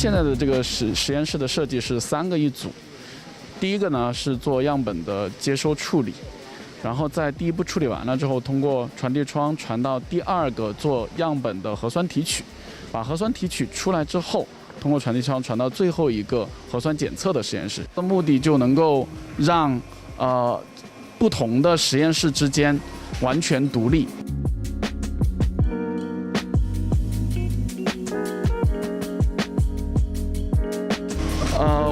现在的这个实验室的设计是3个一组，第一个呢是做样本的接收处理，然后在第一步处理完了之后，通过传递窗传到第2个做样本的核酸提取，把核酸提取出来之后，通过传递窗传到最后一个核酸检测的实验室。的目的就能够让不同的实验室之间完全独立。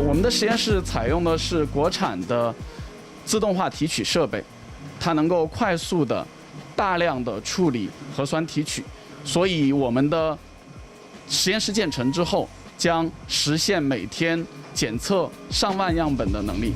我们的实验室采用的是国产的自动化提取设备，它能够快速的、大量的处理核酸提取，所以我们的实验室建成之后，将实现每天检测上万样本的能力。